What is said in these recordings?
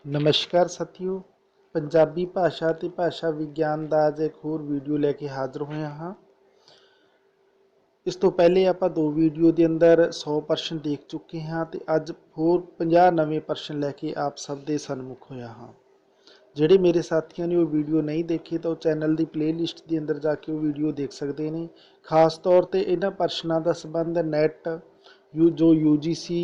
नमस्कार साथियों, पंजाबी भाषा ते भाषा विज्ञान का अज एक होर वीडियो लैके हाज़र होए हाँ। इस तो पहले आप दो वीडियो के अंदर 100 प्रश्न देख चुके हाँ तो अज होर 50 नवे प्रश्न लैके आप सब के सन्मुख होया हाँ। ਜਿਹੜੇ मेरे साथियों ने वो वीडियो नहीं देखे तो चैनल की प्लेलिस्ट के अंदर जाके वो वीडियो देख सकते हैं। खास तौर पर इन्होंने प्रश्नों का संबंध नैट जो UGC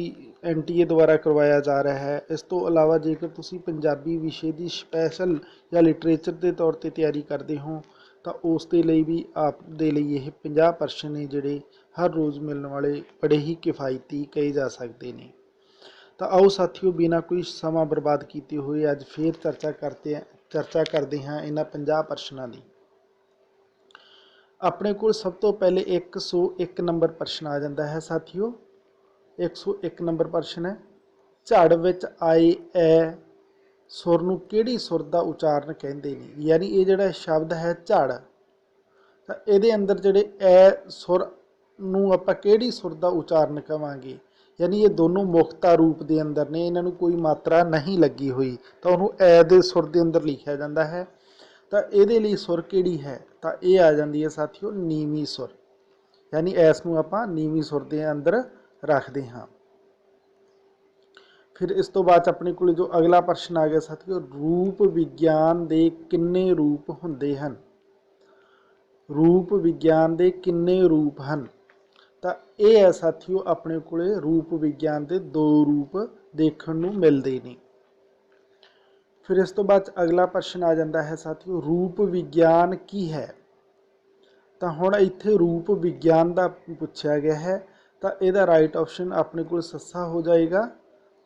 NTA द्वारा करवाया जा रहा है। इस तो अलावा जेकर तुसी पंजाबी विषय की स्पैशल या लिटरेचर के तौर पर तैयारी करते हो तो उसके लिए भी आप दे लिए ये 50 प्रश्न ने जोड़े हर रोज़ मिलने वाले बड़े ही किफ़ायती कहे जा सकते हैं। तो आओ साथियों, बिना कोई समा बर्बाद किए हुए अज फिर चर्चा करते हैं इन्होंने 50 प्रश्नों की। अपने को सब तो पहले 101 नंबर प्रश्न आ जाता है साथियों। 101 नंबर प्रश्न है, झड़ विच आए ए सुर नूं किहड़ी सुर का उचारण कहते हैं। यानी ये जोड़ा शब्द है झड़, तो ये अंदर जोड़े ए सुर नूं आपां किहड़ी सुर का उचारण कहांगे। यानी ये दोनों मुख्ता रूप के अंदर ने, इन्हों कोई मात्रा नहीं लगी हुई तो उन्होंने ए दे सुर के अंदर लिखा जाता है। तो ये सुर किहड़ी है, तो ये आ जाती है साथियों नीवी सुर। यानी इस नूं आपां नीवी सुर के अंदर रखते हाँ। फिर इस तो बाद अपने को जो अगला प्रश्न आ गया साथियों, रूप विज्ञान के किन्ने रूप होंदे हन। रूप विज्ञान के किन्ने रूप हैं, तो यह है साथियों अपने को रूप विज्ञान के दो रूप देखने नूं मिलते हैं। फिर इस तो बाद अगला प्रश्न आ जाता है साथियों, रूप विज्ञान की है। तो हुण इत्थे रूप विज्ञान का पूछा गया है, तो यदा राइट ऑप्शन अपने को सस्सा हो जाएगा।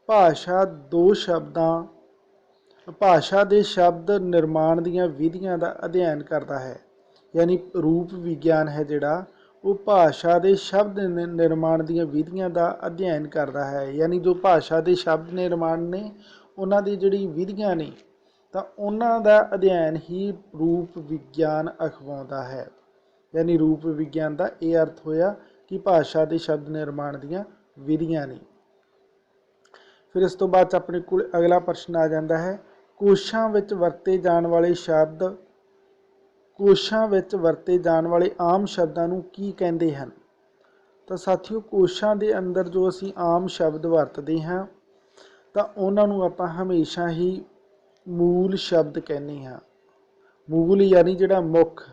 भाषा दो शब्दां भाषा के शब्द निर्माण दीयां विधियां का अध्ययन करता है। यानी रूप विज्ञान है जिहड़ा वो भाषा के शब्द निर्माण दीयां विधियां का अध्ययन करता है। यानी जो भाषा के शब्द निर्माण ने उन्हां दी जिहड़ी विधियां ने तो उन्हां दा अध्ययन ही रूप विज्ञान अखवाउंदा है। यानी रूप विज्ञान का ये अर्थ होया कि भाषा के शब्द निर्माण दीयां विधियां ने। फिर इस तो बाद अपने को अगला प्रश्न आ जाता है, कोशां विच वरते जाने वाले शब्द कोशां विच वरते जाने वाले आम शब्दां नूं की कहंदे हन। तो साथियों कोशां दे अंदर जो असी आम शब्द वरतते हैं तो उन्हां नूं आपां हमेशा ही मूल शब्द कहने हाँ। मूल यानी जिहड़ा मुख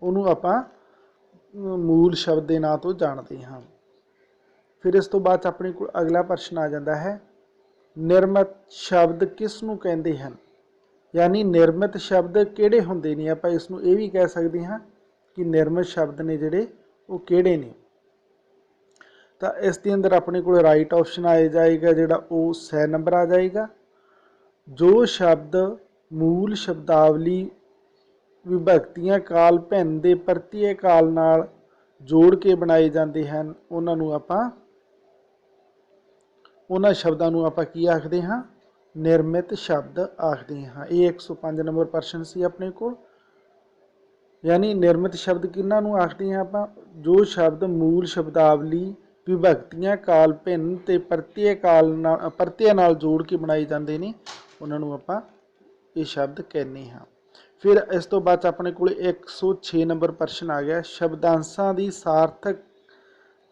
उन्होंने आपां मूल शब्द के नाम तो जानते हाँ। फिर इस तो बाद अपने को अगला प्रश्न आ जाता है, निर्मित शब्द किस नूं कहंदे हन। यानी निर्मित शब्द किहड़े हुंदे ने, आपां इसनूं ये भी कह सकते हाँ कि निर्मित शब्द ने जिहड़े वो किहड़े ने। तो इसके अंदर अपने को राइट ऑप्शन आ जाएगा जिहड़ा वो 100 नंबर आ जाएगा। जो शब्द मूल शब्दावली विभक्तियां काल भिन्न के प्रत्यय काल नाल जोड़ के बनाए जाते हैं उन्होंने आपां उन्हां शब्दां नूं आपां की आखदे हाँ, निर्मित शब्द आखदे हाँ। ये 105 नंबर प्रश्न सी अपने को। यानी निर्मित शब्द किन्हां नूं आखदे हैं आपां, जो शब्द मूल शब्दावली विभक्तियां काल भिन्न ते प्रत्यय नाल जोड़ के बनाए जाते हैं उन्होंने आपां ये शब्द कहने हाँ। फिर इस तो बाद अपने को 106 नंबर प्रश्न आ गया, शब्दांशां की सार्थक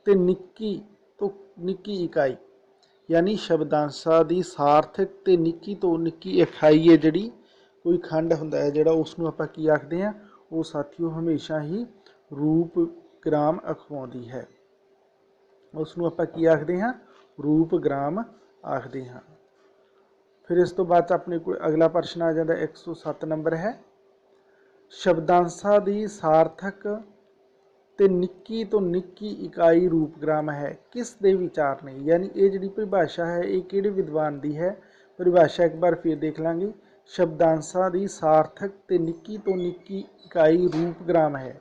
ते निक्की तो निक्की इकाई। यानी शब्दांशां की सार्थक ते निक्की तो निक्की इकाई है जिहड़ी कोई खंड हुंदा है जिहड़ा उसनूं आपां की आखदे हैं, वो साथियों हमेशा ही रूप ग्राम अखवाउंदी है। उसनूं आपां की आखदे हैं, रूप ग्राम आखदे हैं। फिर इस तो बाद अपने को अगला प्रश्न आ जाता है 107 नंबर है, शब्दांशां की सार्थक ते निक्की तो निक्की इकाई रूपग्राम है किस दे विचार ने। यानी ये जिहड़ी परिभाषा है ये किहड़े विद्वान की है। परिभाषा एक बार फिर देख लांगे, शब्दांशां की सार्थक ते निक्की तो निक्की इकाई रूपग्राम है।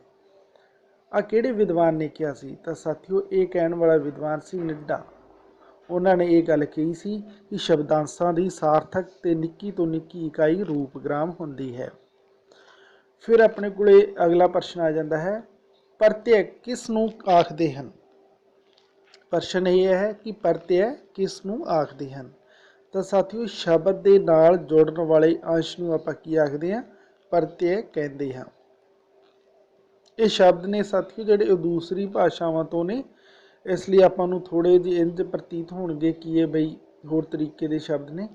आ किहड़े विद्वान ने कहा सी, तो साथियों ये कहने वाला विद्वान सी निड्डा। उन्होंने ये गल कही सी कि शब्दांशां की सार्थक ते निक्की तो निक्की इकाई रूपग्राम हुंदी है। फिर अपने को अगला प्रश्न आ जाता है, प्रत्यय किस नूं आखदे हन। प्रश्न ये है कि प्रत्यय किस नूं आखदे हन। ਤਾਂ ਸਾਥੀਓ ਸ਼ਬਦ ਦੇ ਨਾਲ ਜੁੜਨ ਵਾਲੇ ਅੰਸ਼ ਨੂੰ ਆਪਾਂ ਕੀ ਆਖਦੇ ਹਾਂ? ਪ੍ਰਤਿਅ ਕਹਿੰਦੇ ਹਾਂ। ਇਹ ਸ਼ਬਦ ਨੇ ਸਾਥੀਓ ਜਿਹੜੇ ਉਹ ਦੂਸਰੀ ਭਾਸ਼ਾਵਾਂ ਤੋਂ ਨੇ, ਇਸ ਲਈ ਆਪਾਂ ਨੂੰ ਥੋੜ੍ਹੇ ਜਿਹੇ ਇੰਝ ਪ੍ਰਤੀਤ ਹੋਣਗੇ ਕਿ ਇਹ ਬਈ ਹੋਰ ਤਰੀਕੇ ਦੇ ਸ਼ਬਦ ਨੇ,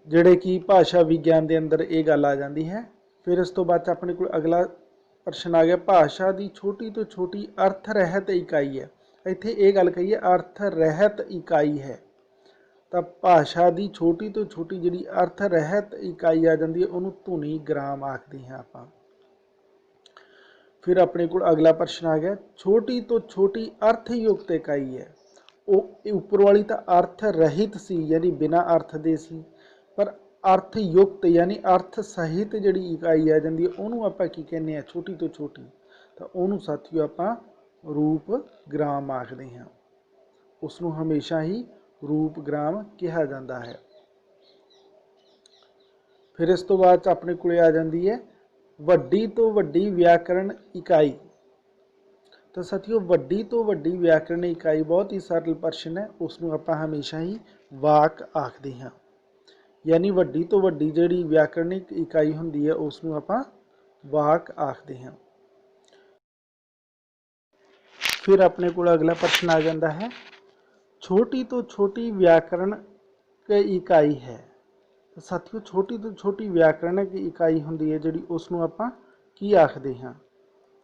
ਜਿਹੜੇ ਕਿ ਭਾਸ਼ਾ ਵਿਗਿਆਨ ਦੇ ਅੰਦਰ ਇਹ ਗੱਲ ਆ ਜਾਂਦੀ ਹੈ। ਫਿਰ ਇਸ ਤੋਂ ਬਾਅਦ ਆਪਣੇ ਕੋਲ ਅਗਲਾ ਪ੍ਰਸ਼ਨ ਆ ਗਿਆ, ਭਾਸ਼ਾ ਦੀ ਛੋਟੀ ਤੋਂ ਛੋਟੀ ਅਰਥ ਰਹਿਤ ਇਕਾਈ ਹੈ। ਇੱਥੇ ਇਹ ਗੱਲ ਕਹੀਏ ਅਰਥ ਰਹਿਤ ਇਕਾਈ ਹੈ, ਤਾਂ ਭਾਸ਼ਾ ਦੀ ਛੋਟੀ ਤੋਂ ਛੋਟੀ ਜਿਹੜੀ ਅਰਥ ਰਹਿਤ ਇਕਾਈ ਆ ਜਾਂਦੀ ਹੈ ਉਹਨੂੰ ਧੁਨੀ ਗ੍ਰਾਮ ਆਖਦੇ ਹਾਂ ਆਪਾਂ। ਫਿਰ ਆਪਣੇ ਕੋਲ ਅਗਲਾ ਪ੍ਰਸ਼ਨ ਆ ਗਿਆ, ਛੋਟੀ ਤੋਂ ਛੋਟੀ ਅਰਥਯੁਕਤ ਇਕਾਈ ਹੈ। ਉਹ ਉੱਪਰ ਵਾਲੀ ਤਾਂ ਅਰਥ ਰਹਿਤ ਸੀ, ਯਾਨੀ ਬਿਨਾਂ ਅਰਥ ਦੇ ਸੀ, ਪਰ ਅਰਥਯੁਕਤ ਯਾਨੀ ਅਰਥ ਸਹਿਤ ਜਿਹੜੀ ਇਕਾਈ ਆ ਜਾਂਦੀ ਹੈ ਉਹਨੂੰ ਆਪਾਂ ਕੀ ਕਹਿੰਦੇ ਹਾਂ? ਛੋਟੀ ਤੋਂ ਛੋਟੀ। ਤਾਂ ਉਹਨੂੰ ਸਾਥੀਓ ਆਪਾਂ ਰੂਪ ਗ੍ਰਾਮ ਆਖਦੇ ਹਾਂ, ਉਸ ਨੂੰ ਹਮੇਸ਼ਾ ਹੀ ਰੂਪ ਗ੍ਰਾਮ ਕਿਹਾ ਜਾਂਦਾ ਹੈ। ਫਿਰ ਇਸ ਤੋਂ ਬਾਅਦ ਆਪਣੇ ਕੋਲੇ ਆ ਜਾਂਦੀ ਹੈ ਵੱਡੀ ਤੋਂ ਵੱਡੀ ਵਿਆਕਰਣ ਇਕਾਈ। ਤਾਂ ਸਾਥੀਓ ਵੱਡੀ ਤੋਂ ਵੱਡੀ ਵਿਆਕਰਣ ਇਕਾਈ ਬਹੁਤ ਹੀ ਸਰਲ ਪ੍ਰਸ਼ਨ ਹੈ, ਉਸ ਨੂੰ ਆਪਾਂ ਹਮੇਸ਼ਾ ਹੀ ਵਾਕ ਆਖਦੇ ਹਾਂ, ਯਾਨੀ ਵੱਡੀ ਤੋਂ ਵੱਡੀ ਜਿਹੜੀ ਵਿਆਕਰਣਿਕ ਇਕਾਈ ਹੁੰਦੀ ਹੈ ਉਸ ਨੂੰ ਆਪਾਂ ਵਾਕ ਆਖਦੇ ਹਾਂ। ਫਿਰ ਆਪਣੇ ਕੋਲ ਅਗਲਾ ਪ੍ਰਸ਼ਨ ਆ ਜਾਂਦਾ ਹੈ, ਛੋਟੀ ਤੋਂ ਛੋਟੀ ਵਿਆਕਰਣ ਇਕਾਈ ਹੈ। ਸਾਥੀਓ ਛੋਟੀ ਤੋਂ ਛੋਟੀ ਵਿਆਕਰਣਿਕ ਇਕਾਈ ਹੁੰਦੀ ਹੈ ਜਿਹੜੀ, ਉਸ ਨੂੰ ਆਪਾਂ ਕੀ ਆਖਦੇ ਹਾਂ?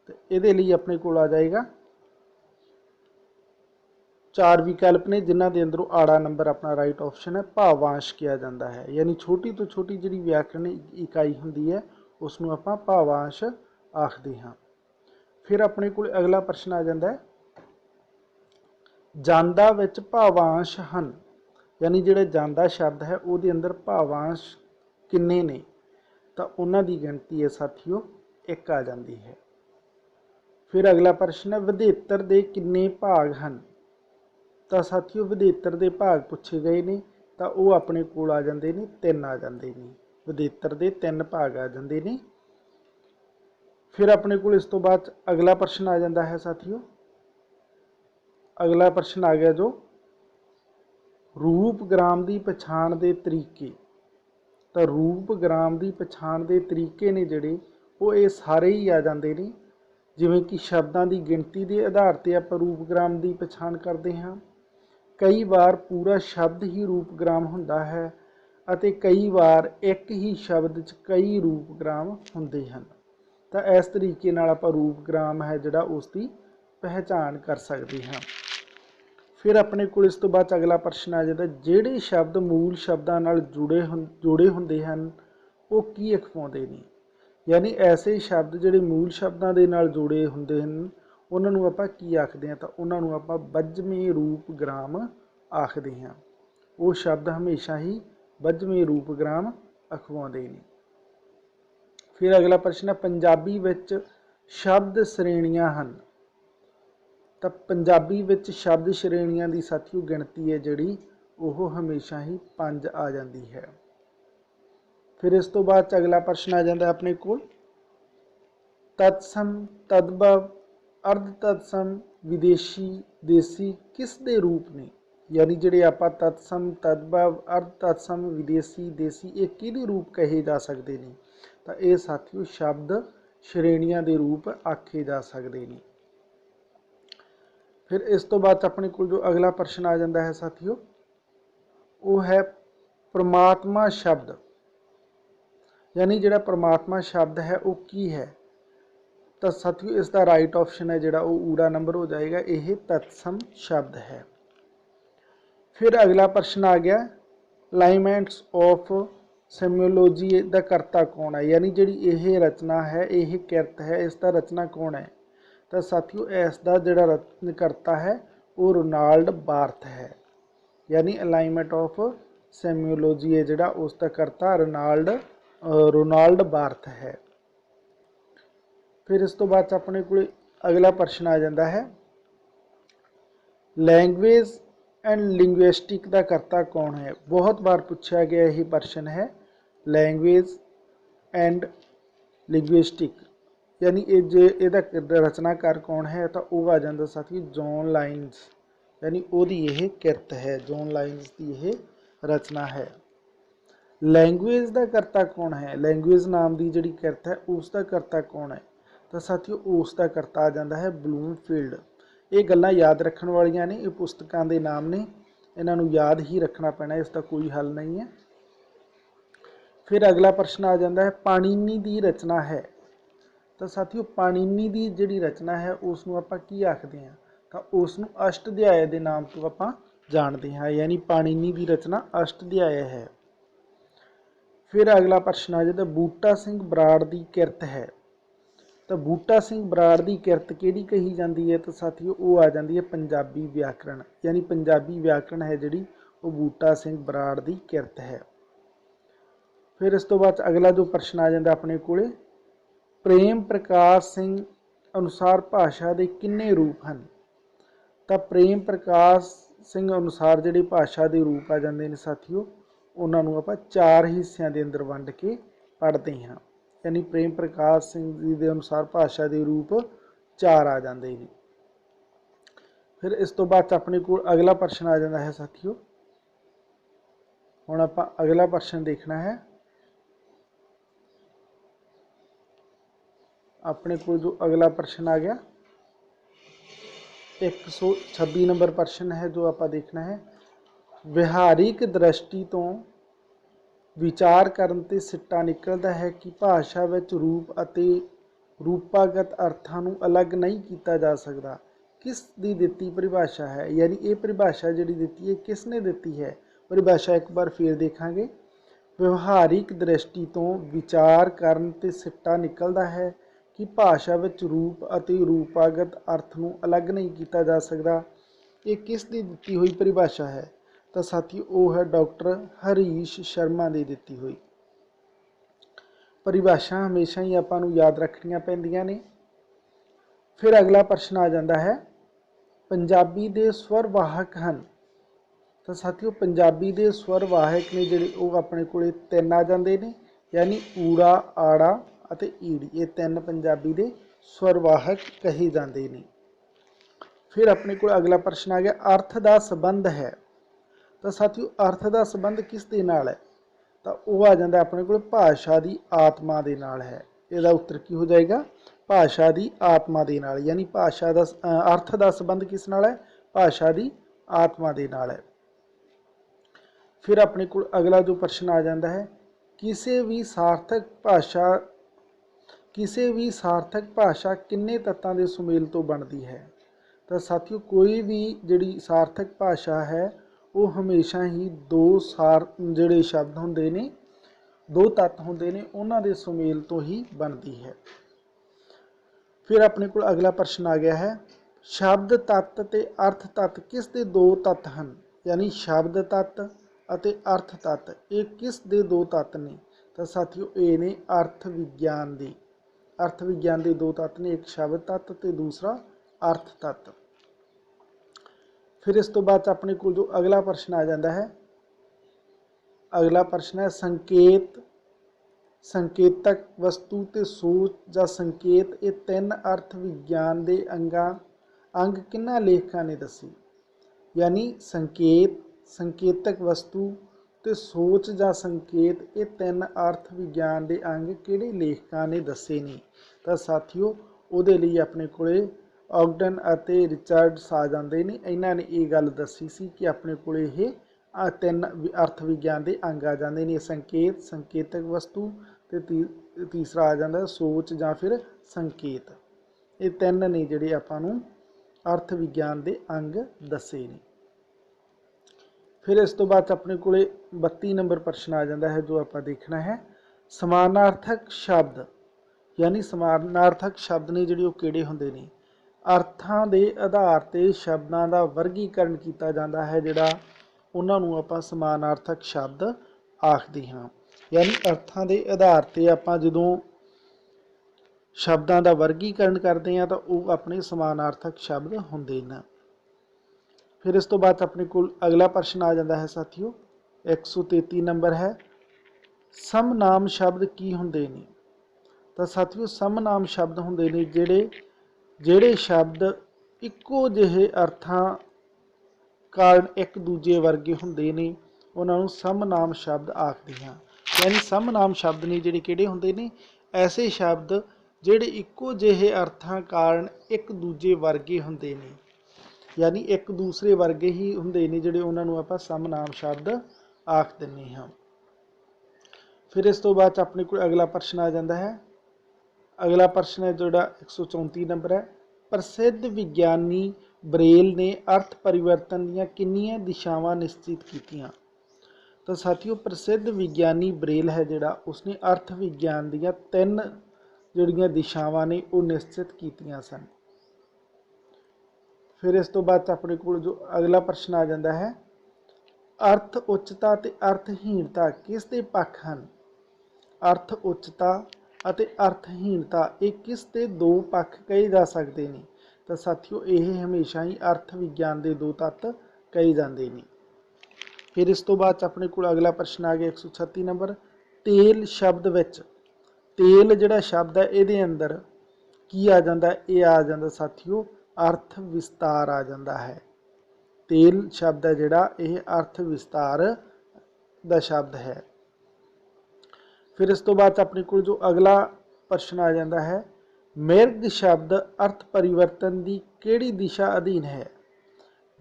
ਤੇ ਇਹਦੇ ਲਈ ਆਪਣੇ ਕੋਲ ਆ ਜਾਏਗਾ 4 ਵਿਕਲਪ ਨੇ, ਜਿਨ੍ਹਾਂ ਦੇ ਅੰਦਰੋਂ ਆੜਾ ਨੰਬਰ ਆਪਣਾ ਰਾਈਟ ਆਪਸ਼ਨ ਹੈ, ਭਾਵਾਂਸ਼ ਕਿਹਾ ਜਾਂਦਾ ਹੈ। ਯਾਨੀ ਛੋਟੀ ਤੋਂ ਛੋਟੀ ਜਿਹੜੀ ਵਿਆਕਰਣਿਕ ਇਕਾਈ ਹੁੰਦੀ ਹੈ ਉਸ ਨੂੰ ਆਪਾਂ ਭਾਵਾਂਸ਼ ਆਖਦੇ ਹਾਂ। ਫਿਰ ਆਪਣੇ ਕੋਲ ਅਗਲਾ ਪ੍ਰਸ਼ਨ ਆ ਜਾਂਦਾ ਹੈ, ਜਾਂਦਾ ਵਿੱਚ ਭਾਵਾਂਸ਼ ਹਨ, ਯਾਨੀ ਜਿਹੜੇ ਜਾਂਦਾ ਸ਼ਬਦ ਹੈ ਉਹਦੇ ਅੰਦਰ ਭਾਵਾਂਸ਼ ਕਿੰਨੇ ਨੇ? ਤਾਂ ਉਹਨਾਂ ਦੀ ਗਿਣਤੀ ਹੈ ਸਾਥੀਓ 1 ਆ ਜਾਂਦੀ ਹੈ। ਫਿਰ ਅਗਲਾ ਪ੍ਰਸ਼ਨ ਹੈ, ਵਿਧੇਤਰ ਦੇ ਕਿੰਨੇ ਭਾਗ ਹਨ? ਤਾਂ ਸਾਥੀਓ ਵਿਧੇਤਰ ਦੇ ਭਾਗ ਪੁੱਛੇ ਗਏ ਨੇ, ਤਾਂ ਉਹ ਆਪਣੇ ਕੋਲ ਆ ਜਾਂਦੇ ਨੇ 3 ਆ ਜਾਂਦੇ ਨੇ, ਵਿਧੇਤਰ ਦੇ 3 ਭਾਗ ਆ ਜਾਂਦੇ ਨੇ। ਫਿਰ ਆਪਣੇ ਕੋਲ ਇਸ ਤੋਂ ਬਾਅਦ ਅਗਲਾ ਪ੍ਰਸ਼ਨ ਆ ਜਾਂਦਾ ਹੈ ਸਾਥੀਓ, ਅਗਲਾ ਪ੍ਰਸ਼ਨ ਆ ਗਿਆ ਜੋ ਰੂਪ ਗ੍ਰਾਮ ਦੀ ਪਛਾਣ ਦੇ ਤਰੀਕੇ। ਤਾਂ ਰੂਪ ਗ੍ਰਾਮ ਦੀ ਪਛਾਣ ਦੇ ਤਰੀਕੇ ਨੇ ਜਿਹੜੇ ਉਹ ਇਹ ਸਾਰੇ ਹੀ ਆ ਜਾਂਦੇ ਨੇ, ਜਿਵੇਂ ਕਿ ਸ਼ਬਦਾਂ ਦੀ ਗਿਣਤੀ ਦੇ ਆਧਾਰ 'ਤੇ ਆਪਾਂ ਰੂਪ ਗ੍ਰਾਮ ਦੀ ਪਛਾਣ ਕਰਦੇ ਹਾਂ। ਕਈ ਵਾਰ ਪੂਰਾ ਸ਼ਬਦ ਹੀ ਰੂਪ ਗ੍ਰਾਮ ਹੁੰਦਾ ਹੈ ਅਤੇ ਕਈ ਵਾਰ ਇੱਕ ਹੀ ਸ਼ਬਦ 'ਚ ਕਈ ਰੂਪ ਗ੍ਰਾਮ ਹੁੰਦੇ ਹਨ। ਤਾਂ ਇਸ ਤਰੀਕੇ ਨਾਲ ਆਪਾਂ ਰੂਪ ਗ੍ਰਾਮ ਹੈ ਜਿਹੜਾ ਉਸ ਦੀ ਪਹਿਚਾਣ ਕਰ ਸਕਦੇ ਹਾਂ। ਫਿਰ ਆਪਣੇ ਕੋਲ ਇਸ ਤੋਂ ਬਾਅਦ ਅਗਲਾ ਪ੍ਰਸ਼ਨ ਆ ਜਾਂਦਾ, ਜਿਹੜੇ ਸ਼ਬਦ ਮੂਲ ਸ਼ਬਦਾਂ ਨਾਲ ਜੁੜੇ ਹੁੰਦੇ ਹਨ ਉਹ ਕੀ ਅਖਵਾਉਂਦੇ ਨੇ? ਯਾਨੀ ਐਸੇ ਸ਼ਬਦ ਜਿਹੜੇ ਮੂਲ ਸ਼ਬਦਾਂ ਦੇ ਨਾਲ ਜੁੜੇ ਹੁੰਦੇ ਹਨ ਉਹਨਾਂ ਨੂੰ ਆਪਾਂ ਕੀ ਆਖਦੇ ਹਾਂ? ਤਾਂ ਉਹਨਾਂ ਨੂੰ ਆਪਾਂ ਬੱਝਵੇਂ ਰੂਪ ਗ੍ਰਾਮ ਆਖਦੇ ਹਾਂ। ਉਹ ਸ਼ਬਦ ਹਮੇਸ਼ਾ ਹੀ ਬੱਝਵੇਂ ਰੂਪ ਗ੍ਰਾਮ ਅਖਵਾਉਂਦੇ ਨੇ। ਫਿਰ ਅਗਲਾ ਪ੍ਰਸ਼ਨ ਹੈ, ਪੰਜਾਬੀ ਵਿੱਚ ਸ਼ਬਦ ਸ਼੍ਰੇਣੀਆਂ ਹਨ। ਤਾਂ ਪੰਜਾਬੀ ਵਿੱਚ ਸ਼ਬਦ ਸ਼੍ਰੇਣੀਆਂ ਦੀ ਸਾਥੀਓ ਗਿਣਤੀ ਹੈ ਜਿਹੜੀ ਉਹ ਹਮੇਸ਼ਾ ਹੀ 5 ਆ ਜਾਂਦੀ ਹੈ। ਫਿਰ ਇਸ ਤੋਂ ਬਾਅਦ ਅਗਲਾ ਪ੍ਰਸ਼ਨ ਆ ਜਾਂਦਾ ਆਪਣੇ ਕੋਲ, ਤਤਸਮ, ਤਦਭਵ, ਅਰਧ ਤਤਸਮ, ਵਿਦੇਸ਼ੀ, ਦੇਸੀ ਕਿਸ ਦੇ ਰੂਪ ਨੇ? ਯਾਨੀ ਜਿਹੜੇ ਆਪਾਂ ਤਤਸਮ, ਤਦਭਵ, ਅਰਧ ਤਤਸਮ, ਵਿਦੇਸ਼ੀ, ਦੇਸੀ ਇਹ ਕਿਹਦੇ ਰੂਪ ਕਹੇ ਜਾ ਸਕਦੇ ਨੇ? ਤਾਂ ਇਹ ਸਾਥੀਓ ਸ਼ਬਦ ਸ਼੍ਰੇਣੀਆਂ ਦੇ ਰੂਪ ਆਖੇ ਜਾ ਸਕਦੇ ਨੇ। ਫਿਰ ਇਸ ਤੋਂ ਬਾਅਦ ਆਪਣੇ ਕੋਲ ਜੋ ਅਗਲਾ ਪ੍ਰਸ਼ਨ ਆ ਜਾਂਦਾ ਹੈ ਸਾਥੀਓ ਉਹ ਹੈ ਪ੍ਰਮਾਤਮਾ ਸ਼ਬਦ। ਯਾਨੀ ਜਿਹੜਾ ਪ੍ਰਮਾਤਮਾ ਸ਼ਬਦ ਹੈ ਉਹ ਕੀ ਹੈ? ਤਾਂ ਸਾਥੀਓ ਇਸ ਦਾ ਰਾਈਟ ਆਪਸ਼ਨ ਹੈ ਜਿਹੜਾ ਉਹ ਊੜਾ ਨੰਬਰ ਹੋ ਜਾਏਗਾ, ਇਹ ਤਤਸਮ ਸ਼ਬਦ ਹੈ। ਫਿਰ ਅਗਲਾ ਪ੍ਰਸ਼ਨ ਆ ਗਿਆ, ਲਾਈਮੈਂਟਸ ਆਫ ਸੈਮੀਓਲੋਜੀ ਦਾ ਕਰਤਾ ਕੌਣ ਹੈ? ਯਾਨੀ ਜਿਹੜੀ ਇਹ ਰਚਨਾ ਹੈ, ਇਹ ਕਿਰਤ ਹੈ, ਇਸ ਦਾ ਰਚਨਾ ਕੌਣ ਹੈ? ਤਾਂ ਸਾਥੀਓ ਇਸ ਦਾ ਜਿਹੜਾ ਰਚਨਕਰਤਾ ਹੈ ਉਹ ਰੋਨਾਲਡ ਬਾਰਥ ਹੈ। ਯਾਨੀ ਅਲਾਈਨਮੈਂਟ ਆਫ ਸੈਮੀਓਲੋਜੀ ਹੈ ਜਿਹੜਾ ਉਸ ਦਾ ਕਰਤਾ ਰੋਨਾਲਡ ਬਾਰਥ ਹੈ। ਫਿਰ ਇਸ ਤੋਂ ਬਾਅਦ ਆਪਣੇ ਕੋਲ ਅਗਲਾ ਪ੍ਰਸ਼ਨ ਆ ਜਾਂਦਾ ਹੈ, ਲੈਂਗੁਏਜ ਐਂਡ ਲਿੰਗੁਇਸਟਿਕ ਦਾ ਕਰਤਾ ਕੌਣ ਹੈ? ਬਹੁਤ ਵਾਰ ਪੁੱਛਿਆ ਗਿਆ ਇਹ ਪ੍ਰਸ਼ਨ ਹੈ, ਲੈਂਗੁਏਜ ਐਂਡ ਲਿੰਗੁਇਸਟਿਕ ਯਾਨੀ ਇਹ ਜੇ ਇਹਦਾ ਰਚਨਾਕਾਰ ਕੌਣ ਹੈ? ਤਾਂ ਉਹ ਆ ਜਾਂਦਾ ਸਾਥੀ ਜੌਨ ਲਾਈਨਸ। यानी ओदी यह किरत है, जॉन लाइन्स की यह रचना है। लैंगुएज का करता कौन है? लैंगुएज नाम की जी किरत है उसका करता कौन है? तो साथियों उसका करता आ जाता है ब्लूमफील्ड। ये गल्लां याद रखण वालियां ने, ये पुस्तकां दे नाम ने, इन्हां याद ही रखना पैना, इसका कोई हल नहीं है। फिर अगला प्रश्न आ जाता है पाणिनी की रचना है। तो साथियों पाणिनी की जिहड़ी रचना है उसनूं आपां की आखदे हां? तो उसनूं अष्टअध्याय के नाम तो आपां जानते हैं, यानी पाणिनी की रचना अष्टअध्याय है। फिर अगला प्रश्न आ जाता बूटा सिंह बराड़ की किरत है। तो बूटा सिंह बराड़ की किरत किहड़ी कही जाती है? तो साथियों वो आ जाती है पंजाबी व्याकरण, यानी पंजाबी व्याकरण है जिहड़ी वो बूटा सिंह बराड़ की किरत है। फिर इस तो बाद अगला जो प्रश्न आ जाता अपने कोले, प्रेम प्रकाश सिंह अनुसार भाषा के किन्ने रूप हैं? तो प्रेम प्रकाश सिंह अनुसार जिहड़े भाषा के रूप आ जाते हैं साथियों, उन्होंने आपां 4 हिस्सों के अंदर वंड के पढ़ते हैं। यानी प्रेम प्रकाश सिंह जी के अनुसार भाषा के रूप 4 आ जाते हैं। फिर इस तो बाद अपने को अगला प्रश्न आ जाता है साथियों, हुण आपां अगला प्रश्न देखना है। अपने को जो अगला प्रश्न आ गया 126 नंबर प्रश्न है जो आप देखना है, विहारिक दृष्टि तो विचार करन ते सिट्टा निकलता है कि भाषा विच रूप अते रूपागत अर्थां नूं अलग नहीं किया जा सकता। किस दी दिती परिभाषा है? यानी ये परिभाषा जिहड़ी दिती है किसने दिती है? परिभाषा एक बार फिर देखांगे। व्यवहारिक दृष्टि तो विचार करन ते सिट्टा निकलता है कि भाषा विच रूप अते रूपागत अर्थ नूं अलग नहीं किया जा सकता। ये किस दी दिती हुई परिभाषा है? तो साथियों वो है डॉक्टर हरीश शर्मा की दिती हुई। परिभाषा हमेशा ही आपां नूं याद रखनियां पैंदियां ने। फिर अगला प्रश्न आ जाता है पंजाबी दे स्वर वाहक हैं। तो साथियों पंजाबी दे स्वर वाहक ने जिहड़े वो अपने कोले 3 आ जाते हैं, यानी ऊड़ा आड़ा अते ईड़ी, ये 3 पंजाबी दे स्वर वाहक कहे जाते हैं। फिर अपने को अगला प्रश्न आ गया अर्थ का संबंध है। तो साथियों अर्थ का संबंध किस दे नाल है? तो वह आ जाता अपने को भाषा की आत्मा के नाल है। इसका उत्तर की हो जाएगा? भाषा की आत्मा के नाल, यानी भाषा का अर्थ का संबंध किस नाल है? भाषा की आत्मा के नाल है। फिर अपने को अगला जो प्रश्न आ जाता है किसी भी सार्थक भाषा किन्ने तत्तां दे सुमेल तो बनती है? तो साथियों कोई भी जिहड़ी सार्थक भाषा है वो हमेशा ही दो जिहड़े शब्द होंदे ने, दो तत्त होंदे ने, उन्हां दे सुमेल तो ही बनती है। फिर अपने को अगला प्रश्न आ गया है शब्द तत्त ते अर्थ तत्त किस दे दो तत्त हैं? यानी शब्द तत्त अते अर्थ तत्त ये किस दे दो तत्त ने? तो साथियों ये ने अर्थ विज्ञान दे। अर्थ विज्ञान के 2 तत्त ने, एक शब्द तत्त ते दूसरा अर्थ तत्त। फिर इस तो बाद अपने को जो अगला प्रश्न आ जाता है, अगला प्रश्न है संकेतक वस्तु ते सोच या संकेत ये 3 अर्थ विज्ञान के अंग किन्ना लेखकां ने दसी? यानी संकेतक वस्तु ते सोच या संकेत ये 3 अर्थ विज्ञान के अंग किहड़े लेखकां ने दसे ने? तो साथियों उहदे लई अपने कोले ऑगडन अते रिचर्ड्स आ जाते हैं। इन्हों ने ये गल दसी सी कि अपने को 3 अर्थ विज्ञान के अंग आ जाते हैं, संकेत, संकेतक वस्तु ते तीसरा आ जाता सोच या फिर संकेत। ये 3 ने जिहड़े आपां नूं अर्थ विज्ञान के अंग दसे ने। फिर इस तो बाद अपने को 32 नंबर प्रश्न आ जाता है जो आप देखना है समानार्थक शब्द। यानी समानार्थक शब्द ने जिहड़े वो किहड़े हुंदे ने? अर्थां दे आधार ते शब्दां दा वर्गीकरण किया जाता है, जिहड़ा उन्हां नूं आपां समानार्थक शब्द आखदे हां। यानी अर्थां दे आधार ते आपां जदों शब्दां दा वर्गीकरण करते हैं तो वो अपने समानार्थक शब्द हुंदे ने। फिर इस तो बाद अपने को अगला प्रश्न आ जाता है साथियों 133 नंबर है समनाम शब्द की हुंदे ने? तो साथियों समनाम शब्द हुंदे ने जिहड़े शब्द इक्को जिहे अर्थां ਕਾਰਨ ਇੱਕ ਦੂਜੇ ਵਰਗੇ ਹੁੰਦੇ ਨੇ ਉਹਨਾਂ ਨੂੰ ਸਮਨਾਮ ਸ਼ਬਦ ਆਖਦੇ ਹਾਂ। ਯਾਨੀ ਸਮਨਾਮ ਸ਼ਬਦ ਨੇ ਜਿਹੜੇ ਕਿਹੜੇ ਹੁੰਦੇ ਨੇ, ਐਸੇ ਸ਼ਬਦ ਜਿਹੜੇ ਇੱਕੋ ਜਿਹੇ ਅਰਥਾਂ ਕਾਰਨ ਇੱਕ ਦੂਜੇ ਵਰਗੇ ਹੁੰਦੇ ਨੇ, ਯਾਨੀ ਇੱਕ ਦੂਸਰੇ ਵਰਗੇ ਹੀ ਹੁੰਦੇ ਨੇ ਜਿਹੜੇ, ਉਹਨਾਂ ਨੂੰ ਆਪਾਂ ਸਮਨਾਮ ਸ਼ਬਦ ਆਖ ਦਿੰਦੇ ਹਾਂ। ਫਿਰ ਇਸ ਤੋਂ ਬਾਅਦ ਆਪਣੇ ਕੋਲ ਅਗਲਾ ਪ੍ਰਸ਼ਨ ਆ ਜਾਂਦਾ ਹੈ। ਅਗਲਾ ਪ੍ਰਸ਼ਨ ਹੈ ਜਿਹੜਾ 134 ਨੰਬਰ ਹੈ, ਪ੍ਰਸਿੱਧ ਵਿਗਿਆਨੀ ਬਰੇਲ ਨੇ ਅਰਥ ਪਰਿਵਰਤਨ ਦੀਆਂ ਕਿੰਨੀਆਂ ਦਿਸ਼ਾਵਾਂ ਨਿਸ਼ਚਿਤ ਕੀਤੀਆਂ। ਤਾਂ ਸਾਥੀਓ ਪ੍ਰਸਿੱਧ ਵਿਗਿਆਨੀ ਬਰੇਲ ਹੈ ਜਿਹੜਾ, ਉਸਨੇ ਅਰਥ ਵਿਗਿਆਨ ਦੀਆਂ 3 ਜਿਹੜੀਆਂ ਦਿਸ਼ਾਵਾਂ ਨੇ ਉਹ ਨਿਸ਼ਚਿਤ ਕੀਤੀਆਂ ਸਨ। ਫਿਰ ਇਸ ਤੋਂ ਬਾਅਦ ਆਪਣੇ ਕੋਲ ਜੋ ਅਗਲਾ ਪ੍ਰਸ਼ਨ ਆ ਜਾਂਦਾ ਹੈ, ਅਰਥ ਉੱਚਤਾ ਅਤੇ ਅਰਥਹੀਣਤਾ ਕਿਸ ਦੇ ਪੱਖ ਹਨ। ਅਰਥ ਉੱਚਤਾ ਅਤੇ ਅਰਥਹੀਣਤਾ ਇਹ ਕਿਸ ਦੇ 2 ਪੱਖ ਕਹੇ ਜਾ ਸਕਦੇ ਨੇ। ਤਾਂ ਸਾਥੀਓ ਇਹ ਹਮੇਸ਼ਾ ਹੀ ਅਰਥ ਵਿਗਿਆਨ ਦੇ 2 ਤੱਤ ਕਹੇ ਜਾਂਦੇ ਨੇ। ਫਿਰ ਇਸ ਤੋਂ ਬਾਅਦ ਆਪਣੇ ਕੋਲ ਅਗਲਾ ਪ੍ਰਸ਼ਨ ਆ ਗਿਆ 136 ਨੰਬਰ, ਤੇਲ ਸ਼ਬਦ ਵਿੱਚ, ਤੇਲ ਜਿਹੜਾ ਸ਼ਬਦ ਹੈ ਇਹਦੇ ਅੰਦਰ ਕੀ ਆ ਜਾਂਦਾ, ਇਹ ਆ ਜਾਂਦਾ ਸਾਥੀਓ ਅਰਥ ਵਿਸਤਾਰ ਆ ਜਾਂਦਾ ਹੈ। ਤੇਲ ਸ਼ਬਦ ਹੈ ਜਿਹੜਾ ਇਹ ਅਰਥ ਵਿਸਤਾਰ ਦਾ ਸ਼ਬਦ ਹੈ। ਫਿਰ ਇਸ ਤੋਂ ਬਾਅਦ ਆਪਣੇ ਕੋਲ ਜੋ ਅਗਲਾ ਪ੍ਰਸ਼ਨ ਆ ਜਾਂਦਾ ਹੈ, ਮਿਰਗ ਸ਼ਬਦ ਅਰਥ ਪਰਿਵਰਤਨ ਦੀ ਕਿਹੜੀ ਦਿਸ਼ਾ ਅਧੀਨ ਹੈ।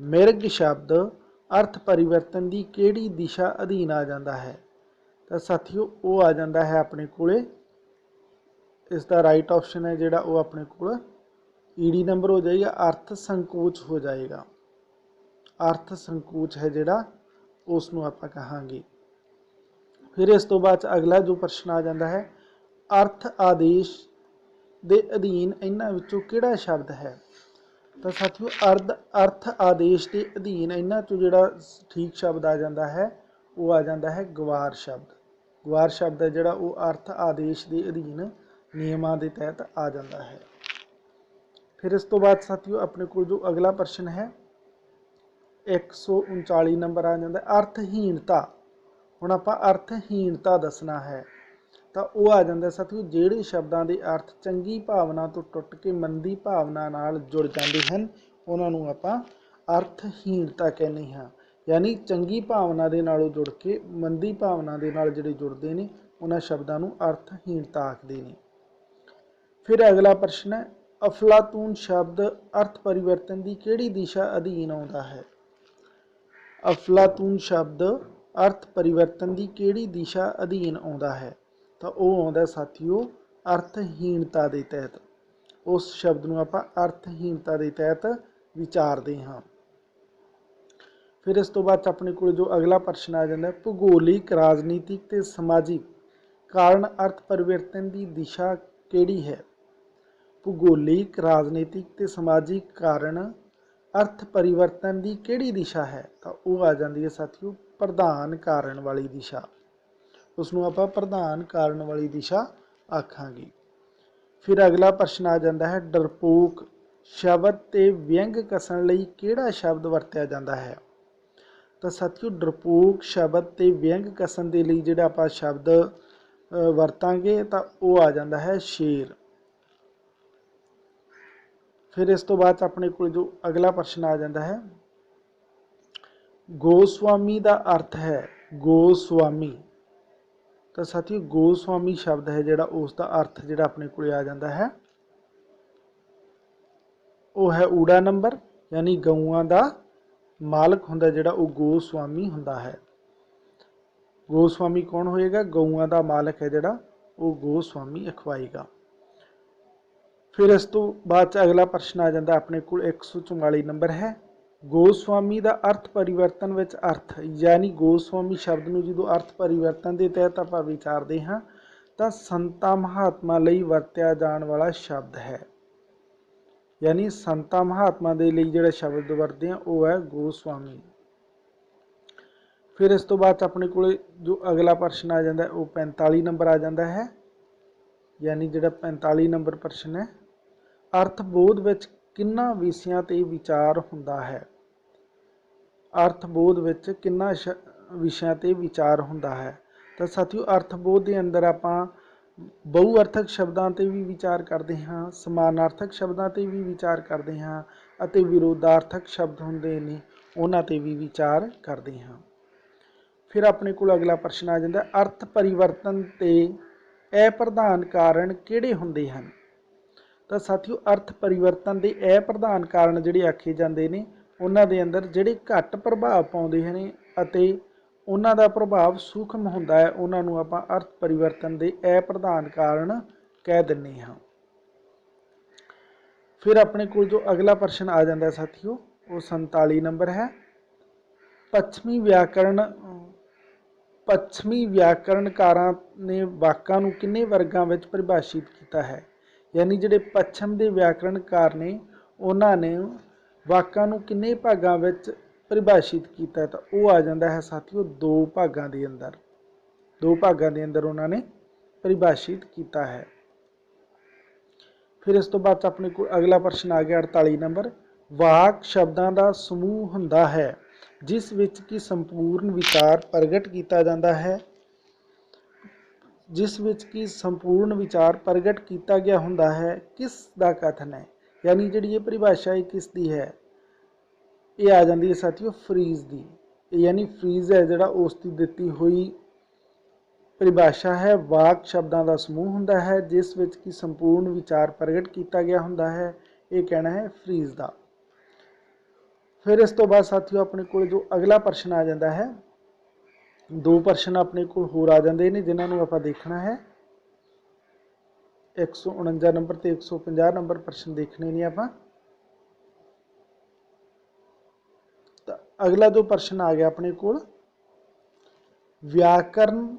ਮਿਰਗ ਸ਼ਬਦ ਅਰਥ ਪਰਿਵਰਤਨ ਦੀ ਕਿਹੜੀ ਦਿਸ਼ਾ ਅਧੀਨ ਆ ਜਾਂਦਾ ਹੈ। ਤਾਂ ਸਾਥੀਓ ਉਹ ਆ ਜਾਂਦਾ ਹੈ ਆਪਣੇ ਕੋਲੇ, ਇਸ ਦਾ ਰਾਈਟ ਆਪਸ਼ਨ ਹੈ ਜਿਹੜਾ ਉਹ ਆਪਣੇ ਕੋਲ ਈਡੀ ਨੰਬਰ ਹੋ ਜਾਏਗਾ, ਅਰਥ ਸੰਕੋਚ ਹੋ ਜਾਏਗਾ। ਅਰਥ ਸੰਕੋਚ ਹੈ ਜਿਹੜਾ ਉਸ ਨੂੰ ਆਪਾਂ ਕਹਾਂਗੇ। ਫਿਰ ਇਸ ਤੋਂ ਬਾਅਦ ਅਗਲਾ ਜੋ ਪ੍ਰਸ਼ਨ ਆ ਜਾਂਦਾ ਹੈ, ਅਰਥ ਆਦੇਸ਼ ਦੇ ਅਧੀਨ ਇਹਨਾਂ ਵਿੱਚੋਂ ਕਿਹੜਾ ਸ਼ਬਦ ਹੈ। ਤਾਂ ਸਾਥੀਓ ਅਰਥ ਆਦੇਸ਼ ਦੇ ਅਧੀਨ ਇਹਨਾਂ ਚੋਂ ਜਿਹੜਾ ਠੀਕ ਸ਼ਬਦ ਆ ਜਾਂਦਾ ਹੈ ਉਹ ਆ ਜਾਂਦਾ ਹੈ ਗਵਾਰ ਸ਼ਬਦ। ਗਵਾਰ ਸ਼ਬਦ ਹੈ ਜਿਹੜਾ ਉਹ ਅਰਥ ਆਦੇਸ਼ ਦੇ ਅਧੀਨ ਨਿਯਮਾਂ ਦੇ ਤਹਿਤ ਆ ਜਾਂਦਾ ਹੈ। ਫਿਰ ਇਸ ਤੋਂ ਬਾਅਦ ਸਾਥੀਓ ਆਪਣੇ ਕੋਲ ਜੋ ਅਗਲਾ ਪ੍ਰਸ਼ਨ ਹੈ 139 ਨੰਬਰ ਆ ਜਾਂਦਾ, ਅਰਥਹੀਣਤਾ। ਹੁਣ ਆਪਾਂ ਅਰਥਹੀਣਤਾ ਦੱਸਣਾ ਹੈ ਤਾਂ ਉਹ ਆ ਜਾਂਦਾ ਸਾਥੀਓ ਜਿਹੜੇ ਸ਼ਬਦਾਂ ਦੇ ਅਰਥ ਚੰਗੀ ਭਾਵਨਾ ਤੋਂ ਟੁੱਟ ਕੇ ਮੰਦੀ ਭਾਵਨਾ ਨਾਲ ਜੁੜ ਜਾਂਦੇ ਹਨ ਉਹਨਾਂ ਨੂੰ ਆਪਾਂ ਅਰਥਹੀਣਤਾ ਕਹਿੰਦੇ ਹਾਂ। ਯਾਨੀ ਚੰਗੀ ਭਾਵਨਾ ਦੇ ਨਾਲੋਂ ਜੁੜ ਕੇ ਮੰਦੀ ਭਾਵਨਾ ਦੇ ਨਾਲ ਜਿਹੜੇ ਜੁੜਦੇ ਨੇ ਉਹਨਾਂ ਸ਼ਬਦਾਂ ਨੂੰ ਅਰਥਹੀਣਤਾ ਆਖਦੇ ਨੇ। ਫਿਰ ਅਗਲਾ ਪ੍ਰਸ਼ਨ ਹੈ, ਅਫਲਾਤੂਨ ਸ਼ਬਦ ਅਰਥ ਪਰਿਵਰਤਨ ਦੀ ਕਿਹੜੀ ਦਿਸ਼ਾ ਅਧੀਨ ਆਉਂਦਾ ਹੈ। ਅਫਲਾਤੂਨ ਸ਼ਬਦ ਅਰਥ ਪਰਿਵਰਤਨ ਦੀ ਕਿਹੜੀ ਦਿਸ਼ਾ ਅਧੀਨ ਆਉਂਦਾ ਹੈ। ਤਾਂ ਉਹ ਆਉਂਦਾ ਸਾਥੀਓ ਅਰਥਹੀਣਤਾ ਦੇ ਤਹਿਤ। ਉਸ ਸ਼ਬਦ ਨੂੰ ਆਪਾਂ ਅਰਥਹੀਣਤਾ ਦੇ ਤਹਿਤ ਵਿਚਾਰਦੇ ਹਾਂ। ਫਿਰ ਇਸ ਤੋਂ ਬਾਅਦ ਆਪਣੇ ਕੋਲ ਜੋ ਅਗਲਾ ਪ੍ਰਸ਼ਨ ਆ ਜਾਂਦਾ, ਭੂਗੋਲਿਕ ਰਾਜਨੀਤਿਕ ਤੇ ਸਮਾਜਿਕ ਕਾਰਨ ਅਰਥ ਪਰਿਵਰਤਨ ਦੀ ਦਿਸ਼ਾ ਕਿਹੜੀ ਹੈ। ਭੂਗੋਲਿਕ ਰਾਜਨੀਤਿਕ ਤੇ ਸਮਾਜਿਕ ਕਾਰਨ ਅਰਥ ਪਰਿਵਰਤਨ ਦੀ ਕਿਹੜੀ ਦਿਸ਼ਾ ਹੈ। ਤਾਂ ਉਹ ਆ ਜਾਂਦੀ ਹੈ ਸਾਥੀਓ ਪ੍ਰਧਾਨ ਕਾਰਨ ਵਾਲੀ ਦਿਸ਼ਾ। ਉਸ ਨੂੰ ਆਪਾਂ ਪ੍ਰਧਾਨ ਕਾਰਨ ਵਾਲੀ ਦਿਸ਼ਾ ਆਖਾਂਗੇ। ਫਿਰ ਅਗਲਾ ਪ੍ਰਸ਼ਨ ਆ ਜਾਂਦਾ ਹੈ, ਡਰਪੋਕ ਸ਼ਬਦ ਤੇ ਵਿਅੰਗ ਕਸਣ ਲਈ ਕਿਹੜਾ ਸ਼ਬਦ ਵਰਤਿਆ ਜਾਂਦਾ ਹੈ। ਤਾਂ ਸਾਥੀਓ ਡਰਪੋਕ ਸ਼ਬਦ ਤੇ ਵਿਅੰਗ ਕਸਣ ਦੇ ਲਈ ਜਿਹੜਾ ਆਪਾਂ ਸ਼ਬਦ ਵਰਤਾਂਗੇ ਤਾਂ ਉਹ ਆ ਜਾਂਦਾ ਹੈ ਸ਼ੇਰ। ਫਿਰ ਇਸ ਤੋਂ ਬਾਅਦ ਆਪਣੇ ਕੋਲ ਜੋ ਅਗਲਾ ਪ੍ਰਸ਼ਨ ਆ ਜਾਂਦਾ ਹੈ, ਗੋਸਵਾਮੀ ਦਾ ਅਰਥ ਹੈ ਗੋਸਵਾਮੀ। ਤਾਂ ਸਾਥੀਓ ਗੋਸਵਾਮੀ ਸ਼ਬਦ ਹੈ ਜਿਹੜਾ ਉਸ ਦਾ ਅਰਥ ਜਿਹੜਾ ਆਪਣੇ ਕੋਲ ਆ ਜਾਂਦਾ ਹੈ ਉਹ ਹੈ ਊੜਾ ਨੰਬਰ, ਯਾਨੀ ਗਊਆਂ ਦਾ ਮਾਲਕ ਹੁੰਦਾ ਜਿਹੜਾ ਉਹ ਗੋਸਵਾਮੀ ਹੁੰਦਾ ਹੈ। ਗੋਸਵਾਮੀ ਕੌਣ ਹੋਏਗਾ, ਗਊਆਂ ਦਾ ਮਾਲਕ ਹੈ ਜਿਹੜਾ ਉਹ ਗੋਸਵਾਮੀ ਅਖਵਾਏਗਾ। ਫਿਰ ਇਸ ਤੋਂ ਬਾਅਦ ਅਗਲਾ ਪ੍ਰਸ਼ਨ ਆ ਜਾਂਦਾ ਆਪਣੇ ਕੋਲ 144 ਨੰਬਰ ਹੈ, ਗੋਸਵਾਮੀ ਦਾ ਅਰਥ ਪਰਿਵਰਤਨ ਵਿੱਚ ਅਰਥ। ਯਾਨੀ ਗੋਸਵਾਮੀ ਸ਼ਬਦ ਨੂੰ ਜਦੋਂ ਅਰਥ ਪਰਿਵਰਤਨ ਦੇ ਤਹਿਤ ਆਪਾਂ ਵਿਚਾਰਦੇ ਹਾਂ ਤਾਂ ਸੰਤਾਂ ਮਹਾਤਮਾ ਲਈ ਵਰਤਿਆ ਜਾਣ ਵਾਲਾ ਸ਼ਬਦ ਹੈ। ਯਾਨੀ ਸੰਤਾਂ ਮਹਾਤਮਾ ਦੇ ਲਈ ਜਿਹੜਾ ਸ਼ਬਦ ਵਰਤਦੇ ਆ ਉਹ ਹੈ ਗੋਸਵਾਮੀ। ਫਿਰ ਇਸ ਤੋਂ ਬਾਅਦ ਆਪਣੇ ਕੋਲ ਜੋ ਅਗਲਾ ਪ੍ਰਸ਼ਨ ਆ ਜਾਂਦਾ ਉਹ 45 ਨੰਬਰ ਆ ਜਾਂਦਾ ਹੈ। ਯਾਨੀ ਜਿਹੜਾ 45 ਨੰਬਰ ਪ੍ਰਸ਼ਨ ਹੈ, ਅਰਥ ਬੋਧ ਵਿੱਚ ਕਿੰਨਾ ਵਿਸ਼ਿਆਂ ਤੇ ਵਿਚਾਰ ਹੁੰਦਾ ਹੈ। ਅਰਥ ਬੋਧ ਵਿੱਚ ਕਿੰਨਾ ਵਿਸ਼ਿਆਂ ਤੇ ਵਿਚਾਰ ਹੁੰਦਾ ਹੈ। ਤਾਂ ਸਾਥੀਓ ਅਰਥ ਬੋਧ ਦੇ ਅੰਦਰ ਆਪਾਂ ਬਹੁਅਰਥਕ ਸ਼ਬਦਾਂ ਤੇ ਵੀ ਵਿਚਾਰ ਕਰਦੇ ਹਾਂ, ਸਮਾਨਾਰਥਕ ਸ਼ਬਦਾਂ ਤੇ ਵੀ ਵਿਚਾਰ ਕਰਦੇ ਹਾਂ ਅਤੇ ਵਿਰੋਧਾਰਥਕ ਸ਼ਬਦ ਹੁੰਦੇ ਨੇ ਉਹਨਾਂ ਤੇ ਵੀ ਵਿਚਾਰ ਕਰਦੇ ਹਾਂ। ਫਿਰ ਆਪਣੇ ਕੋਲ ਅਗਲਾ ਪ੍ਰਸ਼ਨ ਆ ਜਾਂਦਾ, ਅਰਥ ਪਰਿਵਰਤਨ ਤੇ ਅਪ੍ਰਧਾਨ ਕਾਰਨ ਕਿਹੜੇ ਹੁੰਦੇ ਹਨ? ਤਾਂ ਸਾਥੀਓ ਅਰਥ ਪਰਿਵਰਤਨ ਦੇ ਅਪ੍ਰਧਾਨ ਕਾਰਨ ਜਿਹੜੇ ਆਖੇ ਜਾਂਦੇ ਨੇ, ਉਹਨਾਂ ਦੇ ਅੰਦਰ ਜਿਹੜੇ ਘੱਟ ਪ੍ਰਭਾਵ ਪਾਉਂਦੇ ਨੇ ਅਤੇ ਉਹਨਾਂ ਦਾ ਪ੍ਰਭਾਵ ਸੂਖਮ ਹੁੰਦਾ ਹੈ, ਉਹਨਾਂ ਨੂੰ ਆਪਾਂ ਅਰਥ ਪਰਿਵਰਤਨ ਦੇ ਅਪ੍ਰਧਾਨ ਕਾਰਨ ਕਹਿ ਦਿੰਦੇ ਹਾਂ। ਫਿਰ ਆਪਣੇ ਕੋਲ ਜੋ ਅਗਲਾ ਪ੍ਰਸ਼ਨ ਆ ਜਾਂਦਾ ਸਾਥੀਓ, ਉਹ 47 ਨੰਬਰ ਹੈ। ਪੱਛਮੀ ਵਿਆਕਰਣਕਾਰਾਂ ਨੇ ਵਾਕਾਂ ਨੂੰ ਕਿੰਨੇ ਵਰਗਾਂ ਵਿੱਚ ਪਰਿਭਾਸ਼ਿਤ ਕੀਤਾ ਹੈ? ਯਾਨੀ ਜਿਹੜੇ ਪੱਛਮ ਦੇ ਵਿਆਕਰਣਕਾਰ ਨੇ, ਉਹਨਾਂ ਨੇ ਵਾਕਾਂ ਨੂੰ ਕਿੰਨੇ ਭਾਗਾਂ ਵਿੱਚ ਪਰਿਭਾਸ਼ਿਤ ਕੀਤਾ? ਤਾਂ ਉਹ ਆ ਜਾਂਦਾ ਹੈ ਸਾਥੀਓ 2 ਭਾਗਾਂ ਦੇ ਅੰਦਰ। 2 ਭਾਗਾਂ ਦੇ ਅੰਦਰ ਉਹਨਾਂ ਨੇ ਪਰਿਭਾਸ਼ਿਤ ਕੀਤਾ ਹੈ। ਫਿਰ ਇਸ ਤੋਂ ਬਾਅਦ ਆਪਣੇ ਕੋਲ ਅਗਲਾ ਪ੍ਰਸ਼ਨ ਆ ਗਿਆ 48 ਨੰਬਰ, ਵਾਕ ਸ਼ਬਦਾਂ ਦਾ ਸਮੂਹ ਹੁੰਦਾ ਹੈ ਜਿਸ ਵਿੱਚ ਕਿ ਸੰਪੂਰਨ ਵਿਚਾਰ ਪ੍ਰਗਟ ਕੀਤਾ ਜਾਂਦਾ ਹੈ, ਜਿਸ ਵਿੱਚ ਕਿ ਸੰਪੂਰਨ ਵਿਚਾਰ ਪ੍ਰਗਟ ਕੀਤਾ ਗਿਆ ਹੁੰਦਾ ਹੈ, ਕਿਸ ਦਾ ਕਥਨ ਹੈ? ਯਾਨੀ ਜਿਹੜੀ ਇਹ ਪਰਿਭਾਸ਼ਾ ਹੈ ਕਿਸ ਦੀ ਹੈ? ਇਹ ਆ ਜਾਂਦੀ ਹੈ ਸਾਥੀਓ ਫਰੀਜ਼ ਦੀ। ਯਾਨੀ ਫਰੀਜ਼ ਹੈ ਜਿਹੜਾ ਉਸ ਦੀ ਦਿੱਤੀ ਹੋਈ ਪਰਿਭਾਸ਼ਾ ਹੈ। ਵਾਕ ਸ਼ਬਦਾਂ ਦਾ ਸਮੂਹ ਹੁੰਦਾ ਹੈ ਜਿਸ ਵਿੱਚ ਕਿ ਸੰਪੂਰਨ ਵਿਚਾਰ ਪ੍ਰਗਟ ਕੀਤਾ ਗਿਆ ਹੁੰਦਾ ਹੈ, ਇਹ ਕਹਿਣਾ ਹੈ ਫਰੀਜ਼ ਦਾ। ਫਿਰ ਇਸ ਤੋਂ ਬਾਅਦ ਸਾਥੀਓ ਆਪਣੇ ਕੋਲ ਜੋ ਅਗਲਾ ਪ੍ਰਸ਼ਨ ਆ ਜਾਂਦਾ ਹੈ, 2 ਪ੍ਰਸ਼ਨ ਆਪਣੇ ਕੋਲ ਹੋਰ ਆ ਜਾਂਦੇ ਨੇ ਜਿਨ੍ਹਾਂ ਨੂੰ ਆਪਾਂ ਦੇਖਣਾ ਹੈ। 149 ਨੰਬਰ ਤੇ 150 ਨੰਬਰ ਪ੍ਰਸ਼ਨ ਦੇਖਣੇ ਨੇ ਆਪਾਂ। ਤਾਂ ਅਗਲਾ ਜੋ ਪ੍ਰਸ਼ਨ ਆ ਗਿਆ ਆਪਣੇ ਕੋਲ, ਵਿਆਕਰਨ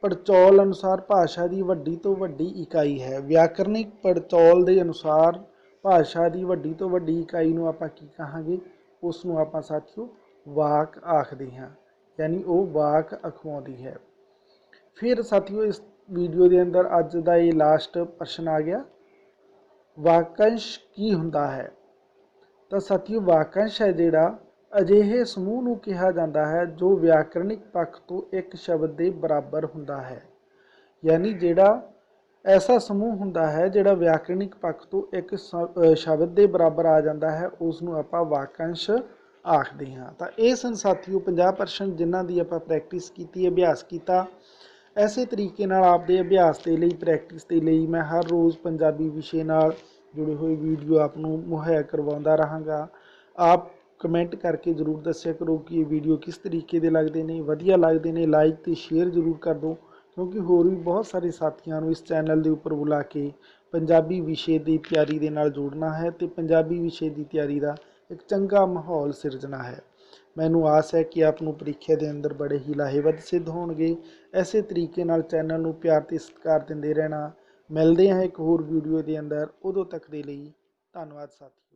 ਪੜਚੋਲ ਅਨੁਸਾਰ ਭਾਸ਼ਾ ਦੀ ਵੱਡੀ ਤੋਂ ਵੱਡੀ ਇਕਾਈ ਹੈ। ਵਿਆਕਰਨਿਕ ਪੜਚੋਲ ਦੇ ਅਨੁਸਾਰ ਭਾਸ਼ਾ ਦੀ ਵੱਡੀ ਤੋਂ ਵੱਡੀ ਇਕਾਈ ਨੂੰ ਆਪਾਂ ਕੀ ਕਹਾਂਗੇ? ਉਸ ਨੂੰ ਆਪਾਂ ਸਾਥੀਓ ਵਾਕ ਆਖਦੇ ਹਾਂ, ਯਾਨੀ ਉਹ ਵਾਕ ਅਖਵਾਉਂਦੀ ਹੈ। ਫਿਰ ਸਾਥੀਓ ਇਸ ਵੀਡੀਓ ਦੇ ਅੰਦਰ ਅੱਜ ਦਾ ਇਹ ਲਾਸਟ ਪ੍ਰਸ਼ਨ ਆ ਗਿਆ, ਵਾਕੰਸ਼ ਕੀ ਹੁੰਦਾ ਹੈ? ਤਾਂ ਸਾਥੀਓ ਵਾਕੰਸ਼ ਹੈ ਜਿਹੜਾ ਅਜਿਹੇ ਸਮੂਹ ਨੂੰ ਕਿਹਾ ਜਾਂਦਾ ਹੈ ਜੋ ਵਿਆਕਰਨਿਕ ਪੱਖ ਤੋਂ ਇੱਕ ਸ਼ਬਦ ਦੇ ਬਰਾਬਰ ਹੁੰਦਾ ਹੈ। ਯਾਨੀ ਜਿਹੜਾ ਐਸਾ ਸਮੂਹ ਹੁੰਦਾ ਹੈ ਜਿਹੜਾ ਵਿਆਕਰਨਿਕ ਪੱਖ ਤੋਂ ਇੱਕ ਸ਼ਬਦ ਦੇ ਬਰਾਬਰ ਆ ਜਾਂਦਾ ਹੈ, ਉਸ ਨੂੰ ਆਪਾਂ ਵਾਕੰਸ਼ ਆਖਦੇ ਹਾਂ। ਤਾਂ ਇਹ ਸਨ ਸਾਥੀਓ 50% ਜਿਨ੍ਹਾਂ ਦੀ ਆਪਾਂ ਪ੍ਰੈਕਟਿਸ ਕੀਤੀ, ਅਭਿਆਸ ਕੀਤਾ। ਐਸੇ ਤਰੀਕੇ ਨਾਲ ਆਪਦੇ ਅਭਿਆਸ ਦੇ ਲਈ, ਪ੍ਰੈਕਟਿਸ ਦੇ ਲਈ ਮੈਂ ਹਰ ਰੋਜ਼ ਪੰਜਾਬੀ ਵਿਸ਼ੇ ਨਾਲ ਜੁੜੇ ਹੋਏ ਵੀਡੀਓ ਆਪ ਨੂੰ ਮੁਹੱਈਆ ਕਰਵਾਉਂਦਾ ਰਹਾਂਗਾ। ਆਪ ਕਮੈਂਟ ਕਰਕੇ ਜ਼ਰੂਰ ਦੱਸਿਆ ਕਰੋ ਕਿ ਇਹ ਵੀਡੀਓ ਕਿਸ ਤਰੀਕੇ ਦੇ ਲੱਗਦੇ ਨੇ। ਵਧੀਆ ਲੱਗਦੇ ਨੇ ਲਾਈਕ ਅਤੇ ਸ਼ੇਅਰ ਜ਼ਰੂਰ ਕਰ ਦਿਓ, ਕਿਉਂਕਿ ਹੋਰ ਵੀ ਬਹੁਤ ਸਾਰੇ ਸਾਥੀਆਂ ਨੂੰ ਇਸ ਚੈਨਲ ਦੇ ਉੱਪਰ ਬੁਲਾ ਕੇ ਪੰਜਾਬੀ ਵਿਸ਼ੇ ਦੀ ਤਿਆਰੀ ਦੇ ਨਾਲ ਜੋੜਨਾ ਹੈ ਅਤੇ ਪੰਜਾਬੀ ਵਿਸ਼ੇ ਦੀ ਤਿਆਰੀ ਦਾ ਇੱਕ ਚੰਗਾ ਮਾਹੌਲ ਸਿਰਜਣਾ ਹੈ। ਮੈਨੂੰ ਆਸ ਹੈ ਕਿ ਆਪ ਨੂੰ ਪ੍ਰੀਖਿਆ ਦੇ ਅੰਦਰ ਬੜੇ ਹੀ ਲਾਹੇਵੰਦ ਸਿੱਧ ਹੋਣਗੇ। ਐਸੇ ਤਰੀਕੇ ਨਾਲ ਚੈਨਲ ਨੂੰ ਪਿਆਰ ਅਤੇ ਸਤਿਕਾਰ ਦਿੰਦੇ ਰਹਿਣਾ। ਮਿਲਦੇ ਹਾਂ ਇੱਕ ਹੋਰ ਵੀਡੀਓ ਦੇ ਅੰਦਰ, ਉਦੋਂ ਤੱਕ ਦੇ ਲਈ ਧੰਨਵਾਦ ਸਾਥੀ।